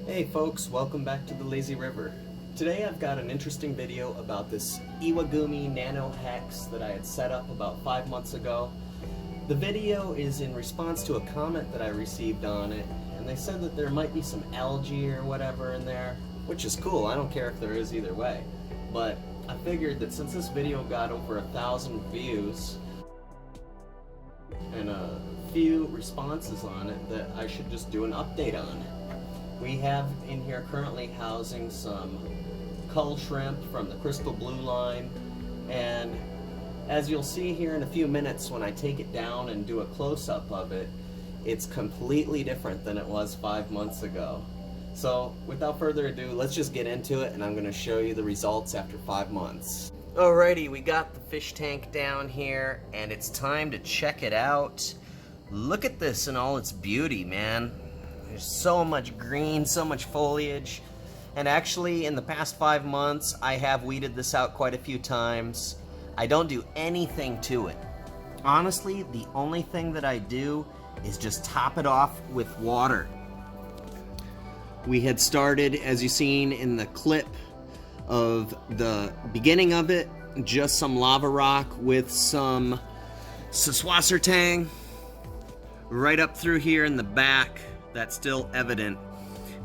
Hey folks, welcome back to the Lazy River. Today I've got an interesting video about this Iwagumi Nano hex that I had set up about 5 months ago. The video is in response to a comment that I received on it, and they said that there might be some algae or whatever in there, which is cool. I don't care if there is either way. But I figured that since this video got over 1,000 views and a few responses on it, that I should just do an update on it. We have in here currently housing some cull shrimp from the crystal blue line, and as you'll see here in a few minutes when I take it down and do a close-up of it, it's completely different than it was 5 months ago. So without further ado, let's just get into it, and I'm going to show you the results after 5 months. Alrighty, we got the fish tank down here, and it's time to check it out. Look at this in all its beauty, man. There's so much green, so much foliage, and actually in the past 5 months I have weeded this out quite a few times. I don't do anything to it. Honestly, the only thing that I do is just top it off with water. We had started, as you've seen in the clip of the beginning of it, just some lava rock with some sußwassertang. Right up through here in the back, that's still evident.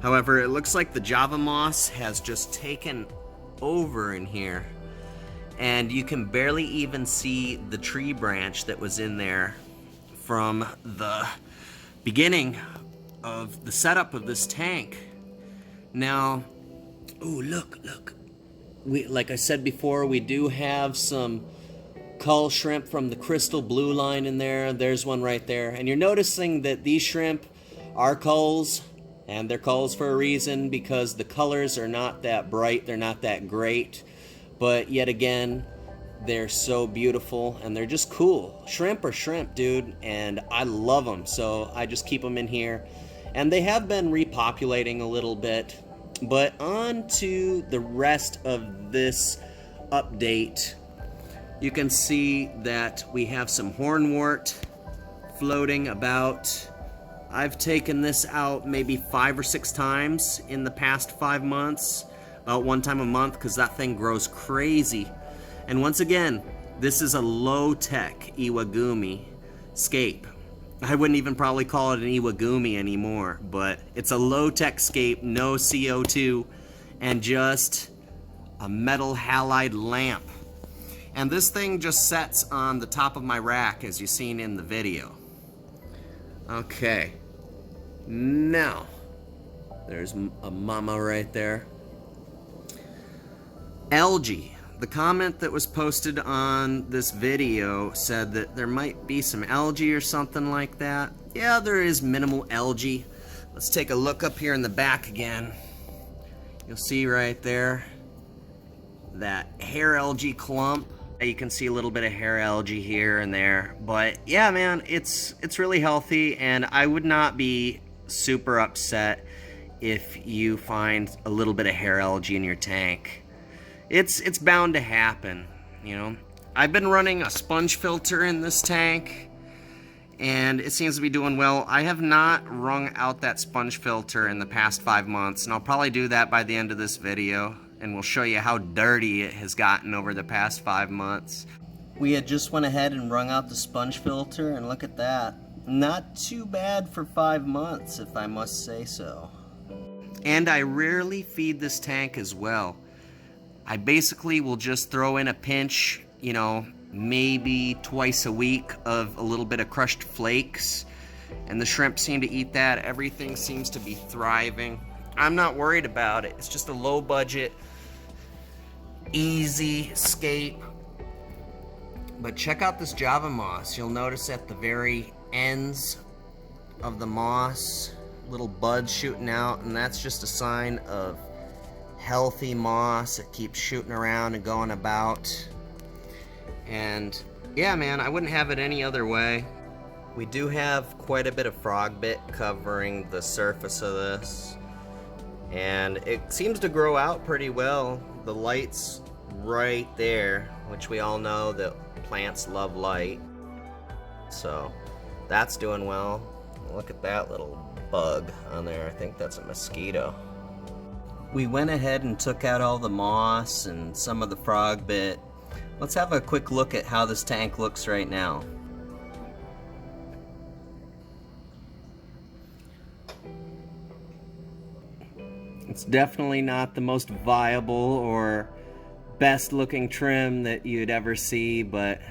However, it looks like the Java moss has just taken over in here, and you can barely even see the tree branch that was in there from the beginning of the setup of this tank. Now, ooh, look. Like I said before, we do have some cull shrimp from the crystal blue line in there. There's one right there, and you're noticing that these shrimp are culls, and they're culls for a reason, because the colors are not that bright, they're not that great, but yet again, they're so beautiful and they're just cool. Shrimp are shrimp, dude, and I love them, so I just keep them in here. And they have been repopulating a little bit, but on to the rest of this update. You can see that we have some hornwort floating about. I've taken this out maybe 5 or 6 times in the past 5 months, about 1 time a month, because that thing grows crazy. And once again, this is a low-tech Iwagumi scape. I wouldn't even probably call it an Iwagumi anymore, but it's a low-tech scape, no CO2, and just a metal halide lamp. And this thing just sets on the top of my rack, as you've seen in the video. Okay, now there's a mama right there. Algae. The comment that was posted on this video said that there might be some algae or something like that. Yeah, there is minimal algae. Let's take a look up here in the back again. You'll see right there that hair algae clump. You can see a little bit of hair algae here and there, but yeah, man, it's really healthy, and I would not be super upset if you find a little bit of hair algae in your tank. It's bound to happen, you know. I've been running a sponge filter in this tank, and it seems to be doing well. I have not wrung out that sponge filter in the past 5 months, and I'll probably do that by the end of this video, and we'll show you how dirty it has gotten over the past 5 months. We had just went ahead and wrung out the sponge filter, and look at that. Not too bad for 5 months, if I must say so. And I rarely feed this tank as well. I basically will just throw in a pinch, you know, maybe twice a week of a little bit of crushed flakes, and the shrimp seem to eat that. Everything seems to be thriving. I'm not worried about it. It's just a low budget, easy scape. But check out this Java moss. You'll notice at the very ends of the moss, little buds shooting out, and that's just a sign of healthy moss. It keeps shooting around and going about. And yeah, man, I wouldn't have it any other way. We do have quite a bit of frog bit covering the surface of this, and it seems to grow out pretty well. The light's right there, which we all know that plants love light, so that's doing well. Look at that little bug on there. I think that's a mosquito. We went ahead and took out all the moss and some of the frog bit. Let's have a quick look at how this tank looks right now. It's definitely not the most viable or best looking trim that you'd ever see, but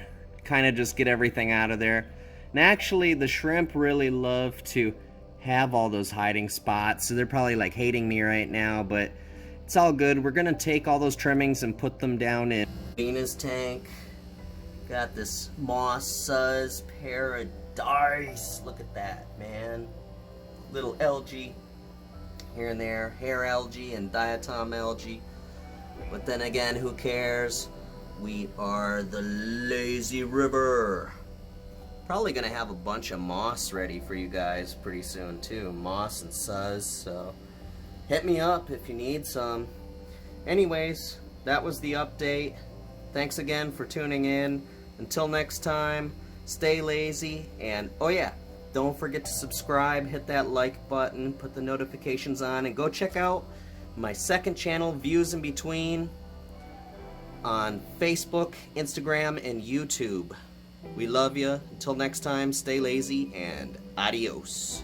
kind of just get everything out of there. And actually the shrimp really love to have all those hiding spots, so they're probably like hating me right now, but it's all good. We're gonna take all those trimmings and put them down in Venus tank. Got this moss suzz paradise. Look at that, man. Little algae here and there, hair algae and diatom algae. But then again, who cares? We are the lazy river. Probably gonna have a bunch of moss ready for you guys pretty soon too. Moss and suzz, so hit me up if you need some. Anyways, that was the update. Thanks again for tuning in. Until next time, stay lazy, and oh yeah, don't forget to subscribe, hit that like button, put the notifications on, and go check out my second channel, Views in Between, on Facebook, Instagram, and YouTube. We love you. Until next time, stay lazy and adios.